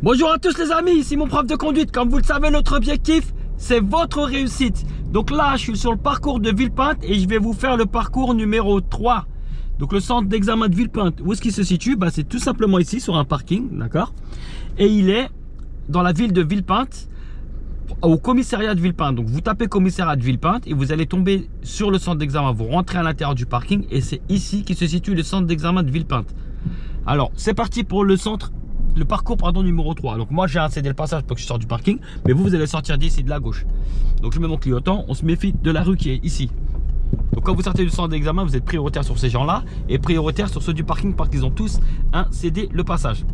Bonjour à tous les amis, ici mon prof de conduite. Comme vous le savez, notre objectif, c'est votre réussite. Donc là, je suis sur le parcours de Villepinte et je vais vous faire le parcours numéro 3. Donc le centre d'examen de Villepinte, où est-ce qu'il se situe? C'est tout simplement ici, sur un parking, d'accord? Et il est dans la ville de Villepinte, au commissariat de Villepinte. Donc vous tapez commissariat de Villepinte et vous allez tomber sur le centre d'examen. Vous rentrez à l'intérieur du parking et c'est ici qui se situe le centre d'examen de Villepinte. Alors, c'est parti pour le parcours numéro 3. Donc moi j'ai incédé le passage pour que je sorte du parking, mais vous allez sortir d'ici de la gauche. Donc je mets mon clignotant, on se méfie de la rue qui est ici. Donc quand vous sortez du centre d'examen, vous êtes prioritaire sur ces gens-là et prioritaire sur ceux du parking parce qu'ils ont tous incédé le passage.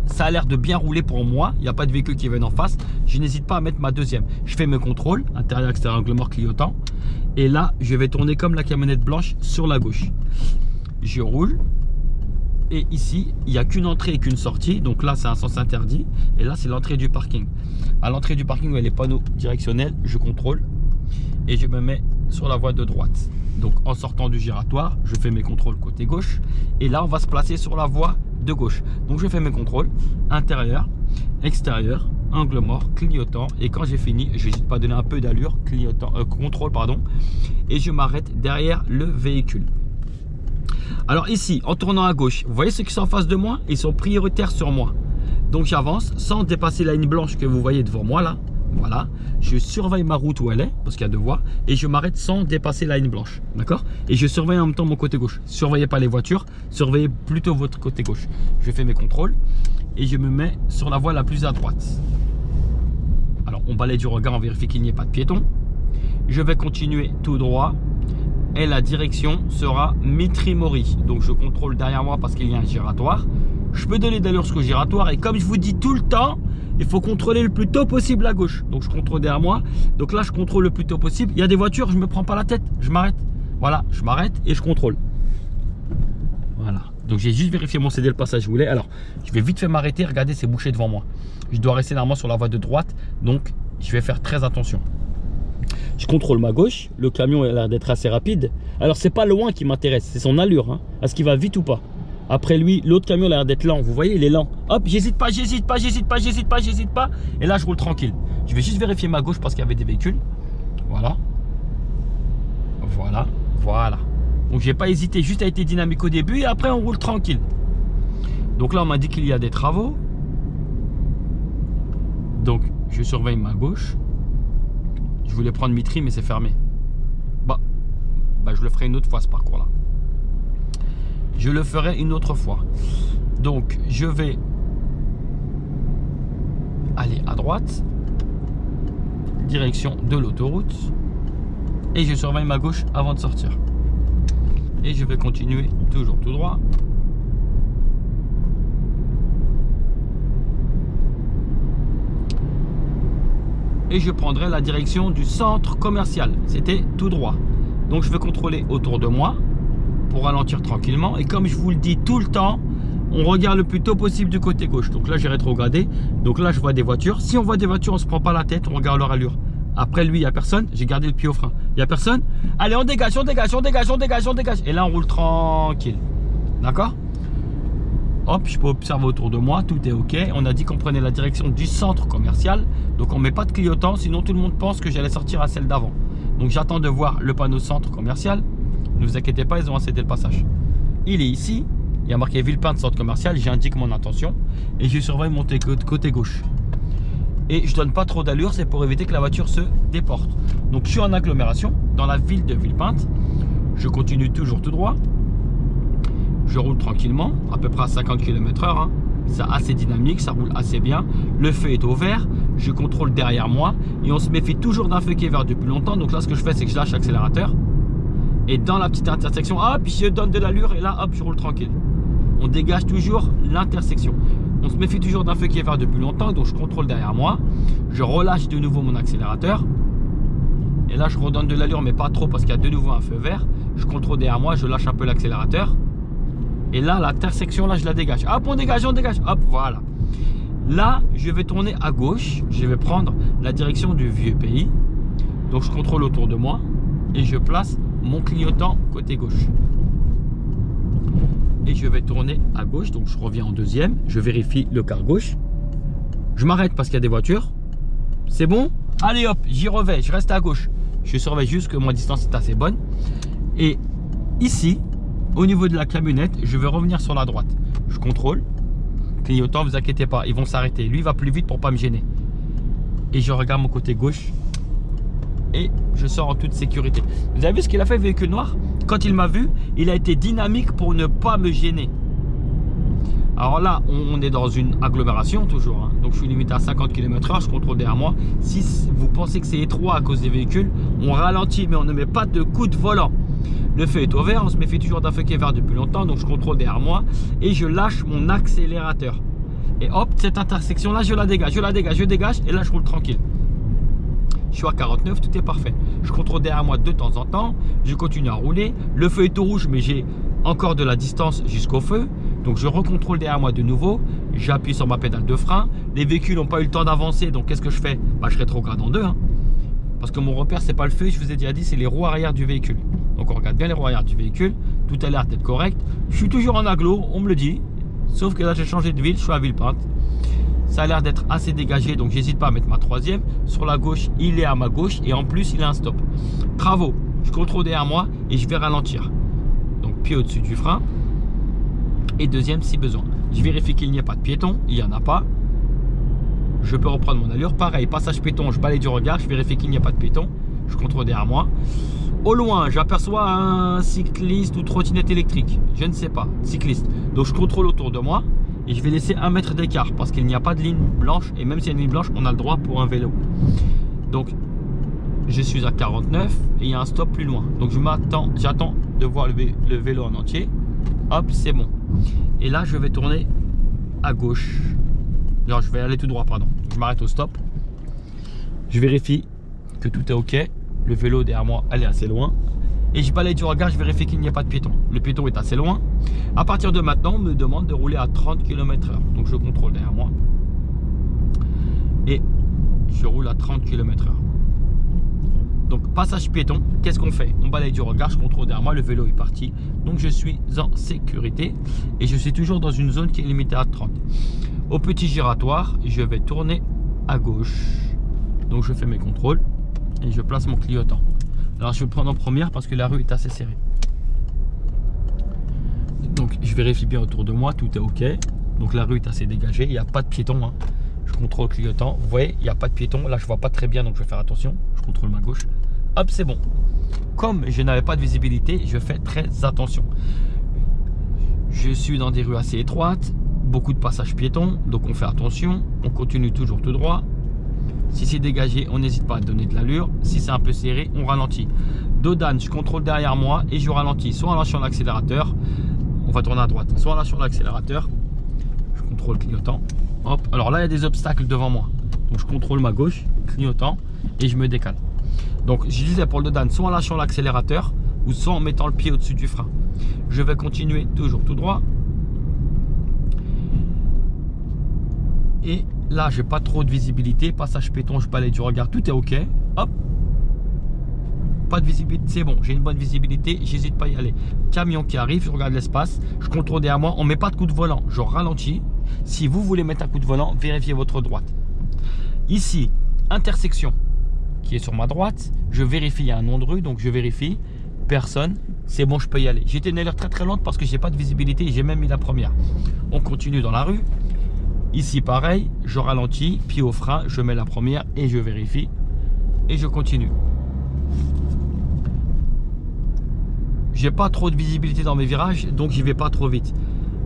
Ça a l'air de bien rouler pour moi, il n'y a pas de véhicule qui viennent en face. Je n'hésite pas à mettre ma deuxième. Je fais mes contrôles, intérieur, extérieur, angle mort, clignotant. Et là, je vais tourner comme la camionnette blanche sur la gauche. Je roule. Et ici, il n'y a qu'une entrée et qu'une sortie. Donc là, c'est un sens interdit. Et là, c'est l'entrée du parking. À l'entrée du parking, où il y a les panneaux directionnels, je contrôle. Et je me mets sur la voie de droite. Donc en sortant du giratoire, je fais mes contrôles côté gauche. Et là, on va se placer sur la voie de gauche. Donc je fais mes contrôles. Intérieur, extérieur, angle mort, clignotant. Et quand j'ai fini, je n'hésite pas à donner un peu d'allure. Contrôle, pardon. Et je m'arrête derrière le véhicule. Alors ici, en tournant à gauche, vous voyez ceux qui sont en face de moi? Ils sont prioritaires sur moi. Donc j'avance sans dépasser la ligne blanche que vous voyez devant moi là. Voilà. Je surveille ma route où elle est, parce qu'il y a deux voies. Et je m'arrête sans dépasser la ligne blanche. D'accord? Et je surveille en même temps mon côté gauche. Surveillez pas les voitures, surveillez plutôt votre côté gauche. Je fais mes contrôles et je me mets sur la voie la plus à droite. Alors on balaye du regard, on vérifie qu'il n'y ait pas de piéton. Je vais continuer tout droit. Et la direction sera Mitry-Mory. Donc je contrôle derrière moi parce qu'il y a un giratoire. Je peux donner d'allure jusqu'au giratoire. Et comme je vous dis tout le temps, il faut contrôler le plus tôt possible à gauche. Donc je contrôle derrière moi. Donc là je contrôle le plus tôt possible. Il y a des voitures, je ne me prends pas la tête. Je m'arrête. Voilà, je m'arrête et je contrôle. Voilà. Donc j'ai juste vérifié mon CD, le passage où il est. Alors je vais vite fait m'arrêter. Regardez, c'est bouché devant moi. Je dois rester normalement sur la voie de droite. Donc je vais faire très attention. Je contrôle ma gauche, le camion a l'air d'être assez rapide. Alors c'est pas loin qui m'intéresse, c'est son allure, hein. Est-ce qu'il va vite ou pas? Après lui, l'autre camion a l'air d'être lent, vous voyez, il est lent. Hop, j'hésite pas. Et là je roule tranquille. Je vais juste vérifier ma gauche parce qu'il y avait des véhicules. Voilà. Donc j'ai pas hésité, juste à être dynamique au début et après on roule tranquille. Donc là on m'a dit qu'il y a des travaux. Donc je surveille ma gauche. Je voulais prendre Mitry mais c'est fermé. Je le ferai une autre fois ce parcours là. Je le ferai une autre fois. Donc je vais aller à droite. Direction de l'autoroute. Et je surveille ma gauche avant de sortir. Et je vais continuer toujours tout droit. Et je prendrai la direction du centre commercial. C'était tout droit. Donc je vais contrôler autour de moi pour ralentir tranquillement. Et comme je vous le dis tout le temps, on regarde le plus tôt possible du côté gauche. Donc là j'ai rétrogradé. Donc là je vois des voitures. Si on voit des voitures, on ne se prend pas la tête, on regarde leur allure. Après lui, il n'y a personne. J'ai gardé le pied au frein. Il n'y a personne. Allez, on dégage. Et là on roule tranquille. D'accord? Hop, je peux observer autour de moi, tout est ok. On a dit qu'on prenait la direction du centre commercial. Donc on ne met pas de clignotant, sinon tout le monde pense que j'allais sortir à celle d'avant. Donc j'attends de voir le panneau centre commercial. Ne vous inquiétez pas, ils ont incédé le passage. Il est ici, il y a marqué Villepinte centre commercial, j'indique mon intention. Et je surveille mon côté gauche. Et je donne pas trop d'allure, c'est pour éviter que la voiture se déporte. Donc je suis en agglomération, dans la ville de Villepinte. Je continue toujours tout droit. Je roule tranquillement, à peu près à 50 km/h. Hein. C'est assez dynamique, ça roule assez bien. Le feu est au vert, je contrôle derrière moi. Et on se méfie toujours d'un feu qui est vert depuis longtemps. Donc là, ce que je fais, c'est que je lâche l'accélérateur. Et dans la petite intersection, hop, je donne de l'allure. Et là, hop, je roule tranquille. On dégage toujours l'intersection. On se méfie toujours d'un feu qui est vert depuis longtemps. Donc je contrôle derrière moi. Je relâche de nouveau mon accélérateur. Et là, je redonne de l'allure, mais pas trop parce qu'il y a de nouveau un feu vert. Je contrôle derrière moi, je lâche un peu l'accélérateur. Et là, l'intersection, là, je la dégage. Hop, on dégage. Hop, voilà. Là, je vais tourner à gauche. Je vais prendre la direction du vieux pays. Donc, je contrôle autour de moi. Et je place mon clignotant côté gauche. Et je vais tourner à gauche. Donc, je reviens en deuxième. Je vérifie le quart gauche. Je m'arrête parce qu'il y a des voitures. C'est bon? Allez hop, j'y revais, je reste à gauche. Je surveille juste que ma distance est assez bonne. Et ici, au niveau de la camionnette, je vais revenir sur la droite. Je contrôle. Clignotant, vous inquiétez pas, ils vont s'arrêter. Lui, il va plus vite pour pas me gêner. Et je regarde mon côté gauche. Et je sors en toute sécurité. Vous avez vu ce qu'il a fait, le véhicule noir? Quand il m'a vu, il a été dynamique pour ne pas me gêner. Alors là, on est dans une agglomération toujours, hein. Donc je suis limité à 50 km/h, je contrôle derrière moi. Si vous pensez que c'est étroit à cause des véhicules, on ralentit, mais on ne met pas de coup de volant. Le feu est au vert, on se méfie toujours d'un feu qui est vert depuis longtemps, donc je contrôle derrière moi et je lâche mon accélérateur. Et hop, cette intersection là, je la dégage, je dégage et là je roule tranquille. Je suis à 49, tout est parfait. Je contrôle derrière moi de temps en temps, je continue à rouler. Le feu est tout rouge, mais j'ai encore de la distance jusqu'au feu. Donc je recontrôle derrière moi de nouveau, j'appuie sur ma pédale de frein. Les véhicules n'ont pas eu le temps d'avancer, donc qu'est-ce que je fais? Je rétrograde en deux, hein. Parce que mon repère, c'est pas le feu, je vous ai déjà dit, c'est les roues arrière du véhicule. Donc on regarde bien les roues arrière du véhicule, tout a l'air d'être correct. Je suis toujours en agglo, on me le dit, sauf que là j'ai changé de ville, je suis à Villepinte. Ça a l'air d'être assez dégagé, donc j'hésite pas à mettre ma troisième. Sur la gauche, il est à ma gauche et en plus il a un stop. Travaux, je contrôle derrière moi et je vais ralentir. Donc pied au-dessus du frein. Et deuxième si besoin. Je vérifie qu'il n'y a pas de piéton, il n'y en a pas. Je peux reprendre mon allure. Pareil, passage piéton, je balaye du regard, je vérifie qu'il n'y a pas de piéton. Je contrôle derrière moi. Au loin, j'aperçois un cycliste ou trottinette électrique. Je ne sais pas, cycliste. Donc je contrôle autour de moi et je vais laisser 1 mètre d'écart parce qu'il n'y a pas de ligne blanche. Et même s'il y a une ligne blanche, on a le droit pour un vélo. Donc je suis à 49 et il y a un stop plus loin. Donc j'attends de voir le vélo en entier. Hop, c'est bon. Et là, je vais tourner à gauche. Non, je vais aller tout droit, pardon. Je m'arrête au stop. Je vérifie que tout est OK. Le vélo derrière moi, elle est assez loin. Et je balaye du regard, je vérifie qu'il n'y a pas de piéton. Le piéton est assez loin. À partir de maintenant, on me demande de rouler à 30 km/h. Donc je contrôle derrière moi. Et je roule à 30 km/h. Donc passage piéton, qu'est-ce qu'on fait? On balaye du regard, je contrôle derrière moi, le vélo est parti. Donc je suis en sécurité et je suis toujours dans une zone qui est limitée à 30. Au petit giratoire, je vais tourner à gauche. Donc je fais mes contrôles et je place mon clignotant. Alors je vais prendre en première parce que la rue est assez serrée. Donc je vérifie bien autour de moi, tout est OK. Donc la rue est assez dégagée, il n'y a pas de piéton, hein. Je contrôle le clignotant, vous voyez, il n'y a pas de piéton. Là je vois pas très bien, donc je vais faire attention. Je contrôle ma gauche. Hop, c'est bon. Comme je n'avais pas de visibilité, je fais très attention. Je suis dans des rues assez étroites, beaucoup de passages piétons, donc on fait attention. On continue toujours tout droit. Si c'est dégagé, on n'hésite pas à donner de l'allure. Si c'est un peu serré, on ralentit. Dodane, je contrôle derrière moi et je ralentis. Soit en lâchant l'accélérateur, on va tourner à droite. Soit en lâchant l'accélérateur, je contrôle le clignotant. Hop, alors là il y a des obstacles devant moi. Donc je contrôle ma gauche, clignotant et je me décale. Donc je disais pour le dodane, soit en lâchant l'accélérateur ou soit en mettant le pied au-dessus du frein. Je vais continuer toujours tout droit. Et là, j'ai pas trop de visibilité. Passage piéton, je balaye du regard, tout est OK. Hop. Pas de visibilité, c'est bon, j'ai une bonne visibilité, j'hésite pas à y aller. Camion qui arrive, je regarde l'espace, je contrôle derrière moi, on met pas de coup de volant, je ralentis. Si vous voulez mettre un coup de volant, vérifiez votre droite. Ici, intersection qui est sur ma droite, je vérifie, il y a un nom de rue, donc je vérifie, personne, c'est bon, je peux y aller. J'étais une allure très très lente parce que j'ai pas de visibilité et j'ai même mis la première. On continue dans la rue. Ici pareil, je ralentis, pied au frein, je mets la première et je vérifie et je continue. J'ai pas trop de visibilité dans mes virages, donc j'y vais pas trop vite.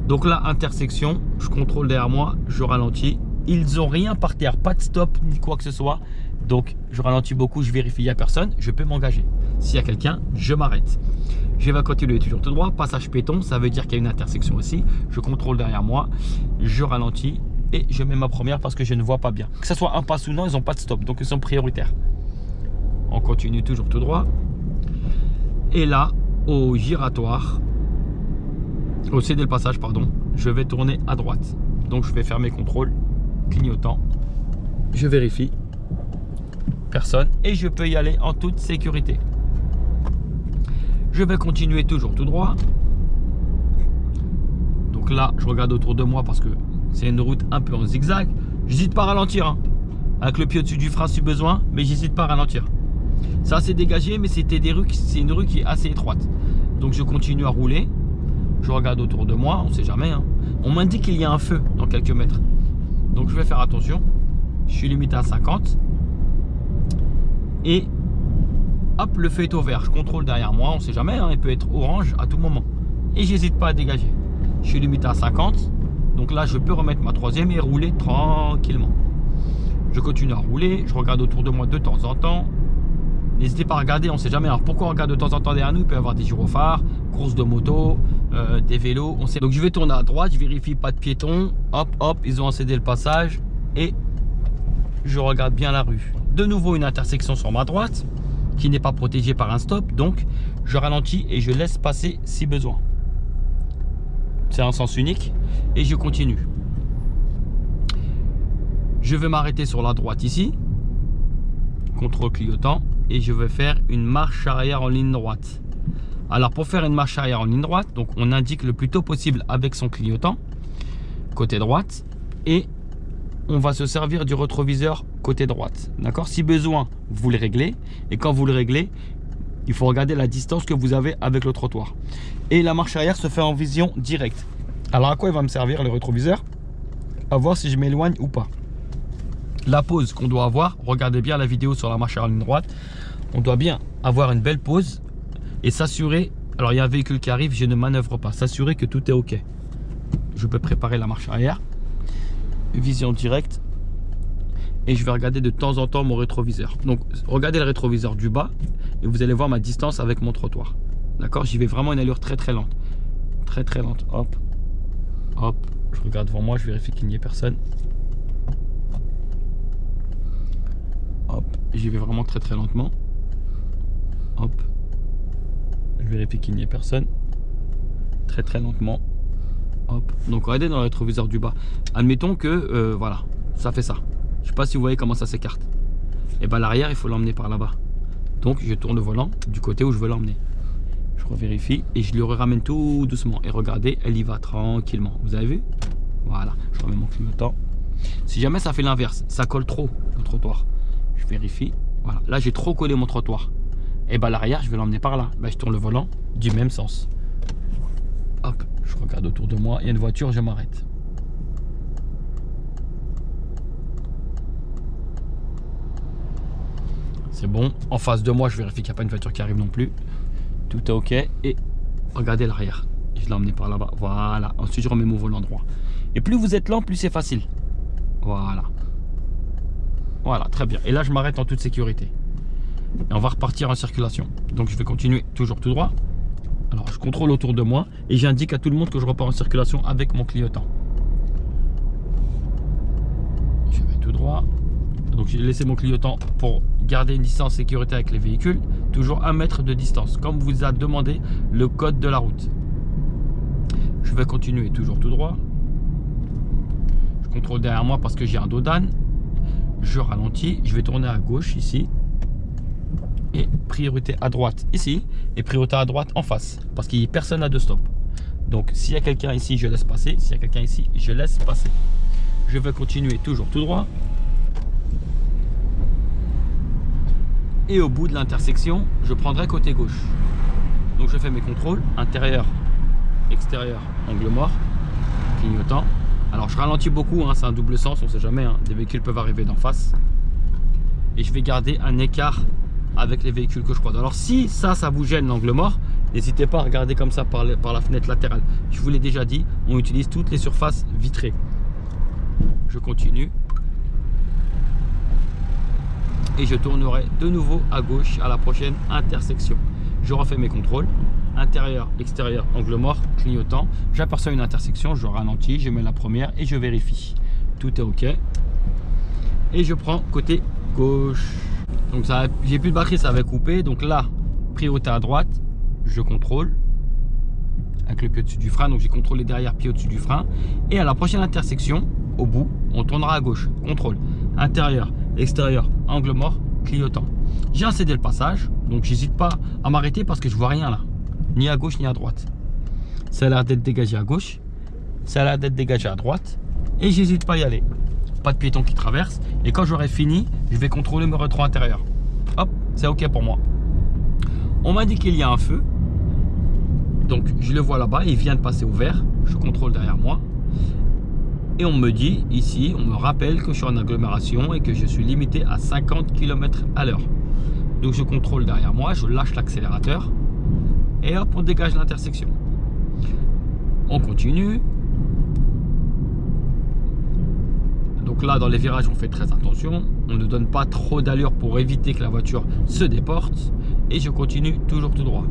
Donc là, intersection, je contrôle derrière moi, je ralentis. Ils ont rien par terre, pas de stop ni quoi que ce soit. Donc je ralentis beaucoup, je vérifie, il n'y a personne, je peux m'engager. S'il y a quelqu'un, je m'arrête. Je vais continuer toujours tout droit, passage piéton, ça veut dire qu'il y a une intersection aussi. Je contrôle derrière moi, je ralentis et je mets ma première parce que je ne vois pas bien. Que ce soit un passe ou non, ils n'ont pas de stop, donc ils sont prioritaires. On continue toujours tout droit. Et là, au giratoire, au céder le passage, pardon, je vais tourner à droite. Donc je vais faire mes contrôles, clignotant, je vérifie, personne et je peux y aller en toute sécurité. Je vais continuer toujours tout droit. Donc là, je regarde autour de moi parce que c'est une route un peu en zigzag. J'hésite pas à ralentir, hein. Avec le pied au-dessus du frein si besoin, mais j'hésite pas à ralentir. Ça c'est dégagé, mais c'est une rue qui est assez étroite. Donc je continue à rouler. Je regarde autour de moi, on sait jamais, hein. On m'indique qu'il y a un feu dans quelques mètres. Donc je vais faire attention. Je suis limité à 50. Et hop, le feu est au vert. Je contrôle derrière moi, on sait jamais, hein, il peut être orange à tout moment. Et j'hésite pas à dégager. Je suis limité à 50. Donc là, je peux remettre ma troisième et rouler tranquillement. Je continue à rouler. Je regarde autour de moi de temps en temps. N'hésitez pas à regarder, on sait jamais. Alors pourquoi on regarde de temps en temps derrière nous? Il peut y avoir des gyrophares, courses de moto, des vélos. On sait. Donc je vais tourner à droite, je vérifie pas de piétons. Hop, hop, ils ont cédé le passage. Et je regarde bien la rue. De nouveau une intersection sur ma droite qui n'est pas protégée par un stop. Donc je ralentis et je laisse passer si besoin. C'est un sens unique. Et je continue. Je vais m'arrêter sur la droite ici. Contrôle clignotant. Et je vais faire une marche arrière en ligne droite. Alors pour faire une marche arrière en ligne droite, donc on indique le plus tôt possible avec son clignotant côté droite et on va se servir du rétroviseur côté droite. D'accord? Si besoin, vous le réglez et quand vous le réglez, il faut regarder la distance que vous avez avec le trottoir. Et la marche arrière se fait en vision directe. Alors à quoi il va me servir le rétroviseur? À voir si je m'éloigne ou pas. La pause qu'on doit avoir, regardez bien la vidéo sur la marche arrière en ligne droite. On doit bien avoir une belle pause et s'assurer. Alors il y a un véhicule qui arrive, je ne manœuvre pas. S'assurer que tout est ok. Je peux préparer la marche arrière. Vision directe. Et je vais regarder de temps en temps mon rétroviseur. Donc regardez le rétroviseur du bas et vous allez voir ma distance avec mon trottoir. D'accord? J'y vais vraiment une allure très très lente. Très très lente. Hop. Hop. Je regarde devant moi, je vérifie qu'il n'y ait personne. Hop, j'y vais vraiment très très lentement. Hop, je vérifie qu'il n'y ait personne. Très très lentement. Hop, donc regardez dans le rétroviseur du bas. Admettons que, voilà, ça fait ça. Je sais pas si vous voyez comment ça s'écarte. Et bien l'arrière, il faut l'emmener par là-bas. Donc je tourne le volant du côté où je veux l'emmener. Je revérifie et je le ramène tout doucement. Et regardez, elle y va tranquillement. Vous avez vu? Voilà, je remets mon clignotant. Si jamais ça fait l'inverse, ça colle trop au trottoir. Je vérifie, voilà, là j'ai trop collé mon trottoir. Et bien l'arrière, je vais l'emmener par là. Ben, je tourne le volant du même sens. Hop, je regarde autour de moi, il y a une voiture, je m'arrête. C'est bon, en face de moi, je vérifie qu'il n'y a pas une voiture qui arrive non plus. Tout est ok. Et regardez l'arrière, je l'ai emmené par là-bas. Voilà, ensuite je remets mon volant droit. Et plus vous êtes lent, plus c'est facile. Voilà. Voilà, très bien. Et là, je m'arrête en toute sécurité. Et on va repartir en circulation. Donc, je vais continuer toujours tout droit. Alors, je contrôle autour de moi et j'indique à tout le monde que je repars en circulation avec mon clignotant. Je vais tout droit. Donc, j'ai laissé mon clignotant pour garder une distance sécurité avec les véhicules. Toujours 1 mètre de distance, comme vous a demandé le code de la route. Je vais continuer toujours tout droit. Je contrôle derrière moi parce que j'ai un dos d'âne. Je ralentis, je vais tourner à gauche ici et priorité à droite ici et priorité à droite en face parce qu'il n'y a personne à deux stops. Donc s'il y a quelqu'un ici, je laisse passer. S'il y a quelqu'un ici, je laisse passer. Je vais continuer toujours tout droit. Et au bout de l'intersection, je prendrai côté gauche. Donc je fais mes contrôles, intérieur, extérieur, angle mort, clignotant. Alors je ralentis beaucoup, hein, c'est un double sens, on ne sait jamais, hein, des véhicules peuvent arriver d'en face. Et je vais garder un écart avec les véhicules que je croise. Alors si ça vous gêne l'angle mort, n'hésitez pas à regarder comme ça par la fenêtre latérale. Je vous l'ai déjà dit, on utilise toutes les surfaces vitrées. Je continue. Et je tournerai de nouveau à gauche à la prochaine intersection. Je refais mes contrôles. Intérieur, extérieur, angle mort, clignotant. J'aperçois une intersection, je ralentis, je mets la première et je vérifie. Tout est ok. Et je prends côté gauche. Donc j'ai plus de batterie, ça avait coupé. Donc là, priorité à droite, je contrôle avec le pied au-dessus du frein. Donc j'ai contrôlé derrière, pied au-dessus du frein. Et à la prochaine intersection, au bout, on tournera à gauche. Contrôle. Intérieur, extérieur, angle mort, clignotant. J'ai cédé le passage, donc j'hésite pas à m'arrêter parce que je vois rien là. Ni à gauche ni à droite. Ça a l'air d'être dégagé à gauche. Ça a l'air d'être dégagé à droite. Et j'hésite pas à y aller. pas de piéton qui traverse. Et quand j'aurai fini, je vais contrôler mes rétros intérieurs. Hop, c'est ok pour moi. On m'a dit qu'il y a un feu. Donc je le vois là-bas, il vient de passer au vert. Je contrôle derrière moi. Et on me dit ici, on me rappelle que je suis en agglomération et que je suis limité à 50 km à l'heure. Donc je contrôle derrière moi, je lâche l'accélérateur. Et hop, on dégage l'intersection. On continue. Donc là, dans les virages, on fait très attention. On ne donne pas trop d'allure pour éviter que la voiture se déporte. Et je continue toujours tout droit.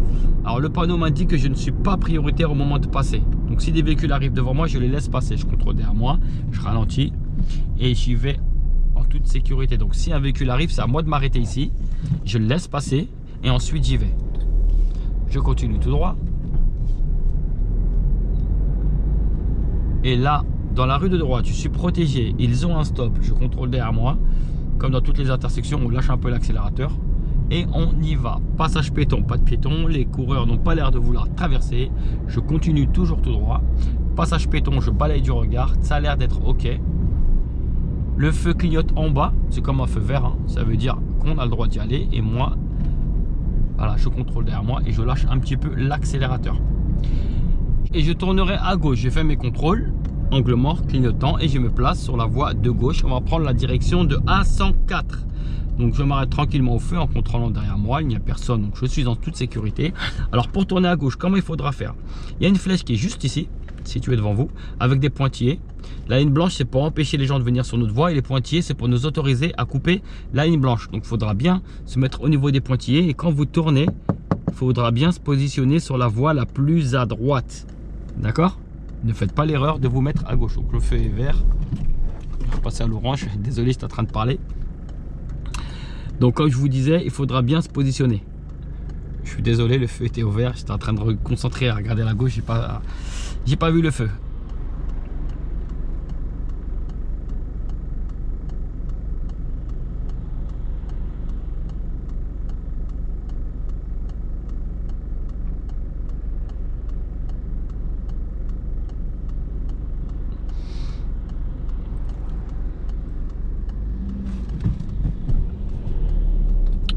Alors le panneau m'indique que je ne suis pas prioritaire au moment de passer. Donc si des véhicules arrivent devant moi, je les laisse passer. Je contrôle derrière moi, je ralentis et j'y vais en toute sécurité. Donc si un véhicule arrive, c'est à moi de m'arrêter ici. Je le laisse passer et ensuite j'y vais. Je continue tout droit. Et là, dans la rue de droite, je suis protégé. Ils ont un stop. Je contrôle derrière moi. Comme dans toutes les intersections, on lâche un peu l'accélérateur. Et on y va. Passage piéton, pas de piéton. Les coureurs n'ont pas l'air de vouloir traverser. Je continue toujours tout droit. Passage piéton, je balaye du regard. Ça a l'air d'être ok. Le feu clignote en bas. C'est comme un feu vert. Hein. Ça veut dire qu'on a le droit d'y aller. Et moi, voilà, je contrôle derrière moi et je lâche un petit peu l'accélérateur. Et je tournerai à gauche. J'ai fait mes contrôles. Angle mort, clignotant. Et je me place sur la voie de gauche. On va prendre la direction de A104. Donc je m'arrête tranquillement au feu en contrôlant derrière moi. Il n'y a personne. Donc je suis en toute sécurité. Alors pour tourner à gauche, comment il faudra faire? Il y a une flèche qui est juste ici, située devant vous, avec des pointillés. La ligne blanche, c'est pour empêcher les gens de venir sur notre voie. Et les pointillés, c'est pour nous autoriser à couper la ligne blanche. Donc il faudra bien se mettre au niveau des pointillés. Et quand vous tournez, il faudra bien se positionner sur la voie la plus à droite. D'accord? Ne faites pas l'erreur de vous mettre à gauche. Donc le feu est vert. Je vais passer à l'orange. Désolé, j'étais en train de parler. Donc comme je vous disais, il faudra bien se positionner. Je suis désolé, le feu était au vert. J'étais en train de me concentrer à regarder la gauche. J'ai pas vu le feu.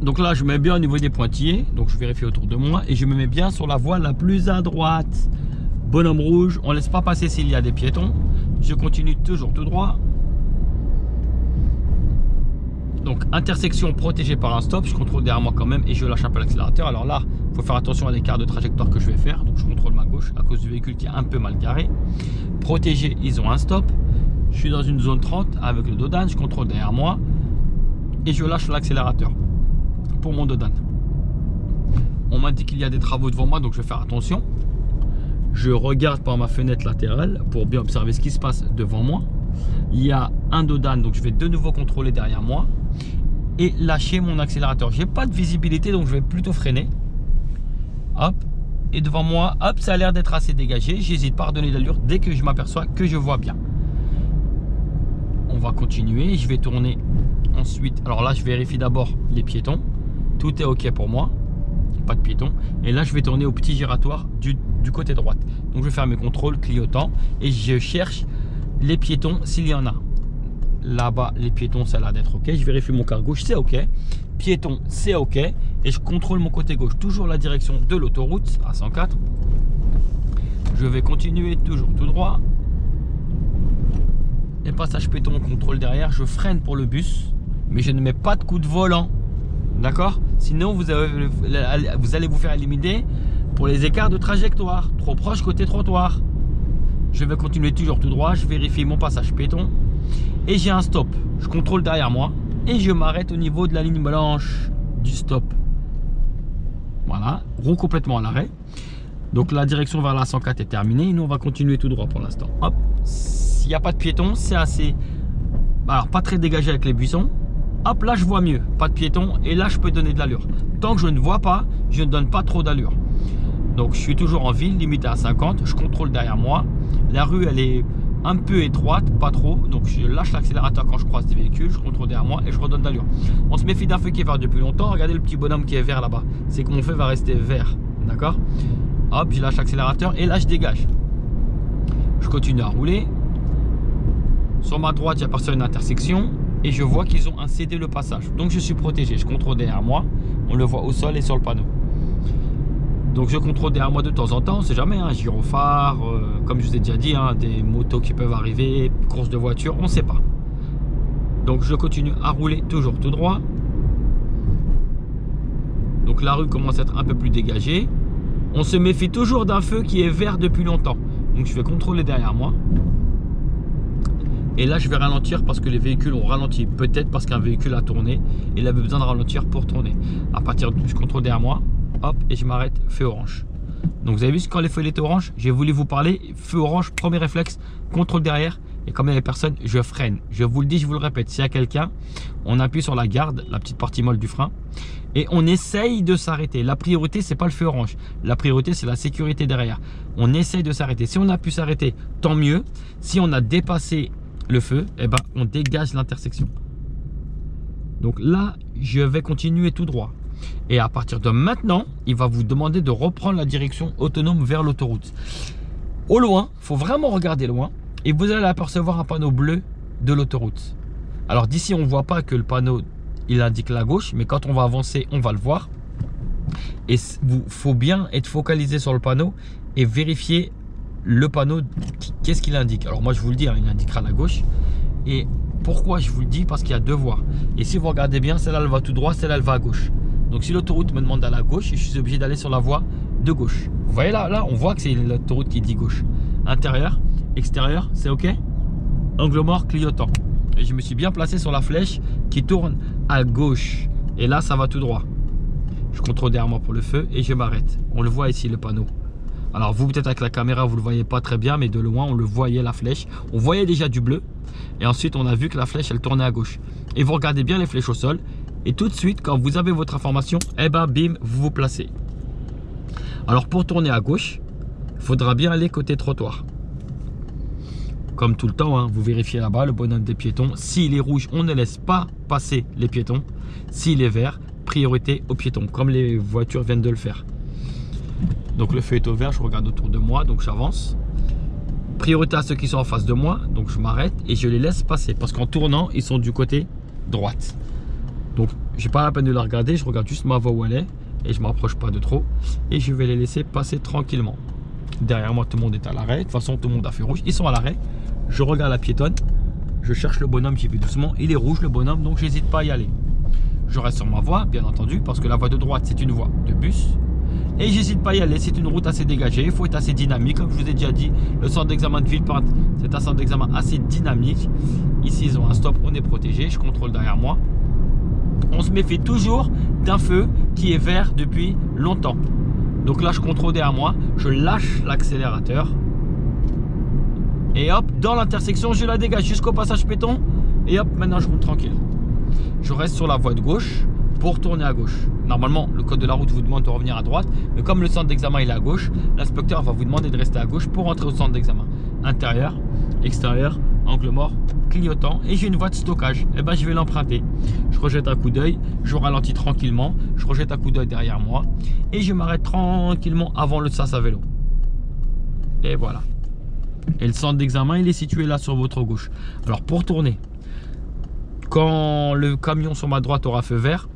Donc là, je me mets bien au niveau des pointillés. Donc je vérifie autour de moi et je me mets bien sur la voie la plus à droite. Bonhomme rouge, on ne laisse pas passer s'il y a des piétons. Je continue toujours tout droit. Donc intersection protégée par un stop. Je contrôle derrière moi quand même et je lâche un peu l'accélérateur. Alors là, il faut faire attention à l'écart de trajectoire que je vais faire. Donc je contrôle ma gauche à cause du véhicule qui est un peu mal garé. Protégé, ils ont un stop. Je suis dans une zone 30 avec le dodan. Je contrôle derrière moi et je lâche l'accélérateur. Pour mon dodan. On m'a dit qu'il y a des travaux devant moi, donc je vais faire attention. Je regarde par ma fenêtre latérale pour bien observer ce qui se passe devant moi. Il y a un dodan, donc je vais de nouveau contrôler derrière moi et lâcher mon accélérateur. J'ai pas de visibilité, donc je vais plutôt freiner. Hop, et devant moi, hop, ça a l'air d'être assez dégagé. J'hésite pas à redonner de l'allure dès que je m'aperçois que je vois bien. On va continuer. Je vais tourner ensuite. Alors là, je vérifie d'abord les piétons. Tout est ok pour moi, pas de piéton. Et là, je vais tourner au petit giratoire du côté droite. Donc, je vais faire mes contrôles clignotants et je cherche les piétons s'il y en a. Là-bas, les piétons, ça a l'air d'être ok. Je vérifie mon quart gauche, c'est ok. Piéton, c'est ok. Et je contrôle mon côté gauche, toujours la direction de l'autoroute à 104. Je vais continuer toujours tout droit. Les passages piétons, contrôle derrière. Je freine pour le bus, mais je ne mets pas de coup de volant. D'accord? Sinon, vous allez vous faire éliminer pour les écarts de trajectoire. Trop proche côté trottoir. Je vais continuer toujours tout droit. Je vérifie mon passage piéton. Et j'ai un stop. Je contrôle derrière moi. Et je m'arrête au niveau de la ligne blanche du stop. Voilà. Roule complètement à l'arrêt. Donc la direction vers la 104 est terminée. Et nous, on va continuer tout droit pour l'instant. Hop. S'il n'y a pas de piéton, c'est assez... Alors, pas très dégagé avec les buissons. Hop, là je vois mieux, pas de piéton et là je peux donner de l'allure. Tant que je ne vois pas, je ne donne pas trop d'allure. Donc je suis toujours en ville, limité à 50, je contrôle derrière moi. La rue elle est un peu étroite, pas trop, donc je lâche l'accélérateur quand je croise des véhicules, je contrôle derrière moi et je redonne de l'allure. On se méfie d'un feu qui est vert depuis longtemps, regardez le petit bonhomme qui est vert là-bas. C'est que mon feu va rester vert, d'accord? Hop, je lâche l'accélérateur et là je dégage. Je continue à rouler. Sur ma droite, j'aperçois une intersection et je vois qu'ils ont incédé le passage. Donc je suis protégé. Je contrôle derrière moi. On le voit au sol et sur le panneau. Donc je contrôle derrière moi de temps en temps. On ne sait jamais. Hein, gyrophare, comme je vous ai déjà dit, hein, des motos qui peuvent arriver, courses de voitures, on ne sait pas. Donc je continue à rouler toujours tout droit. Donc la rue commence à être un peu plus dégagée. On se méfie toujours d'un feu qui est vert depuis longtemps. Donc je vais contrôler derrière moi. Et là je vais ralentir parce que les véhicules ont ralenti. Peut-être parce qu'un véhicule a tourné. Et il avait besoin de ralentir pour tourner. À partir de je contrôle derrière moi. Hop, et je m'arrête, feu orange. Donc vous avez vu quand les feux étaient orange, j'ai voulu vous parler. Feu orange, premier réflexe, contrôle derrière. Et comme il y a personne, je freine. Je vous le dis, je vous le répète. S'il y a quelqu'un, on appuie sur la garde, la petite partie molle du frein. Et on essaye de s'arrêter. La priorité, c'est pas le feu orange. La priorité, c'est la sécurité derrière. On essaye de s'arrêter. Si on a pu s'arrêter, tant mieux. Si on a dépassé le feu, eh ben, on dégage l'intersection. Donc là, je vais continuer tout droit. Et à partir de maintenant, il va vous demander de reprendre la direction autonome vers l'autoroute. Au loin, il faut vraiment regarder loin. Et vous allez apercevoir un panneau bleu de l'autoroute. Alors d'ici, on ne voit pas que le panneau, il indique la gauche. Mais quand on va avancer, on va le voir. Et il faut bien être focalisé sur le panneau et vérifier le panneau, qu'est-ce qu'il indique. Alors moi je vous le dis, hein, il indiquera la gauche. Et pourquoi je vous le dis? Parce qu'il y a deux voies. Et si vous regardez bien, celle-là elle va tout droit, celle-là elle va à gauche. Donc si l'autoroute me demande d'aller à gauche, je suis obligé d'aller sur la voie de gauche. Vous voyez là, on voit que c'est l'autoroute qui dit gauche. Intérieur, extérieur, c'est ok. Angle mort, clignotant. Et je me suis bien placé sur la flèche qui tourne à gauche. Et là ça va tout droit. Je contrôle derrière moi pour le feu et je m'arrête. On le voit ici le panneau. Alors vous peut-être avec la caméra vous ne le voyez pas très bien, mais de loin on le voyait la flèche. On voyait déjà du bleu et ensuite on a vu que la flèche elle tournait à gauche. Et vous regardez bien les flèches au sol et tout de suite quand vous avez votre information, eh ben bim, vous vous placez. Alors pour tourner à gauche, il faudra bien aller côté trottoir. Comme tout le temps, hein, vous vérifiez là-bas le bonhomme des piétons. S'il est rouge, on ne laisse pas passer les piétons. S'il est vert, priorité aux piétons, comme les voitures viennent de le faire. Donc le feu est au vert, je regarde autour de moi, donc j'avance. Priorité à ceux qui sont en face de moi, donc je m'arrête et je les laisse passer. Parce qu'en tournant, ils sont du côté droite. Donc j'ai pas la peine de les regarder, je regarde juste ma voie où elle est. Et je ne m'approche pas de trop. Et je vais les laisser passer tranquillement. Derrière moi, tout le monde est à l'arrêt. De toute façon, tout le monde a fait rouge. Ils sont à l'arrêt. Je regarde la piétonne. Je cherche le bonhomme, j'y vais doucement. Il est rouge le bonhomme, donc j'hésite pas à y aller. Je reste sur ma voie, bien entendu, parce que la voie de droite, c'est une voie de bus. Et j'hésite pas à y aller, c'est une route assez dégagée, il faut être assez dynamique. Comme je vous ai déjà dit, le centre d'examen de Villepinte, c'est un centre d'examen assez dynamique. Ici, ils ont un stop, on est protégé, je contrôle derrière moi. On se méfie toujours d'un feu qui est vert depuis longtemps. Donc là, je contrôle derrière moi, je lâche l'accélérateur. Et hop, dans l'intersection, je la dégage jusqu'au passage piéton. Et hop, maintenant je roule tranquille. Je reste sur la voie de gauche pour tourner à gauche. Normalement, le code de la route vous demande de revenir à droite. Mais comme le centre d'examen il est à gauche, l'inspecteur va vous demander de rester à gauche pour entrer au centre d'examen. Intérieur, extérieur, angle mort, clignotant. Et j'ai une voie de stockage. Et ben je vais l'emprunter. Je rejette un coup d'œil, je ralentis tranquillement. Je rejette un coup d'œil derrière moi. Et je m'arrête tranquillement avant le sas à vélo. Et voilà. Et le centre d'examen il est situé là sur votre gauche. Alors pour tourner, quand le camion sur ma droite aura feu vert,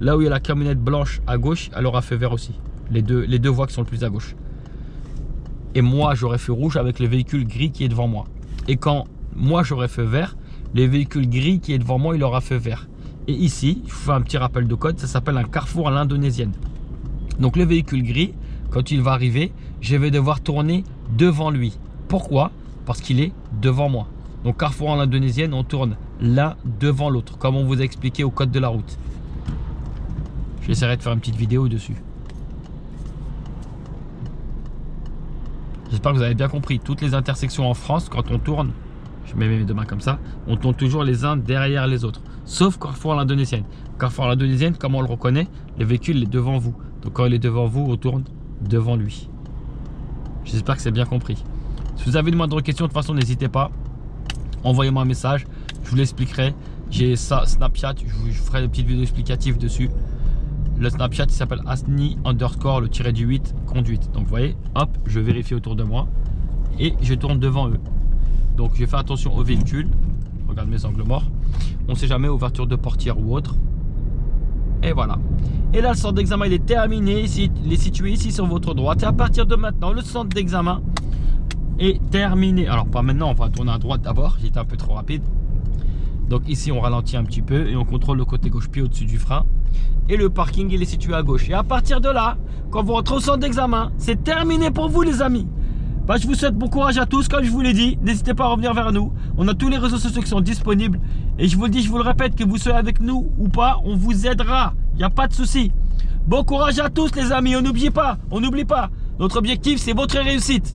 là où il y a la camionnette blanche à gauche, elle aura feu vert aussi. Les deux voies qui sont le plus à gauche. Et moi j'aurai feu rouge avec le véhicule gris qui est devant moi. Et quand moi j'aurai feu vert, le véhicule gris qui est devant moi il aura feu vert. Et ici, je vous fais un petit rappel de code, ça s'appelle un carrefour à l'indonésienne. Donc le véhicule gris, quand il va arriver, je vais devoir tourner devant lui. Pourquoi? Parce qu'il est devant moi. Donc carrefour en indonésienne, on tourne l'un devant l'autre, comme on vous a expliqué au code de la route. J'essaierai de faire une petite vidéo dessus. J'espère que vous avez bien compris. Toutes les intersections en France, quand on tourne, je mets mes deux mains comme ça, on tourne toujours les uns derrière les autres. Sauf carrefour en l'indonésienne. Carrefour en l'indonésienne, comme on le reconnaît, le véhicule est devant vous. Donc quand il est devant vous, on tourne devant lui. J'espère que c'est bien compris. Si vous avez de moindres questions, de toute façon, n'hésitez pas. Envoyez-moi un message, je vous l'expliquerai. J'ai ça, Snapchat, je vous ferai des petites vidéos explicatives dessus. Le Snapchat, il s'appelle Asni _ le tiré du 8 conduite. Donc vous voyez, hop, je vérifie autour de moi et je tourne devant eux. Donc je fais attention aux véhicules. Regarde mes angles morts. On sait jamais, ouverture de portière ou autre. Et voilà. Et là, le centre d'examen, il est terminé. Ici, il est situé ici sur votre droite. Et à partir de maintenant, le centre d'examen est terminé. Alors, pas maintenant, on va tourner à droite d'abord. J'étais un peu trop rapide. Donc ici, on ralentit un petit peu et on contrôle le côté gauche pied au-dessus du frein. Et le parking, il est situé à gauche. Et à partir de là, quand vous rentrez au centre d'examen, c'est terminé pour vous, les amis. Bah, je vous souhaite bon courage à tous, comme je vous l'ai dit. N'hésitez pas à revenir vers nous. On a tous les réseaux sociaux qui sont disponibles. Et je vous le dis, je vous le répète, que vous soyez avec nous ou pas, on vous aidera. Il n'y a pas de souci. Bon courage à tous, les amis. On n'oublie pas. Notre objectif, c'est votre réussite.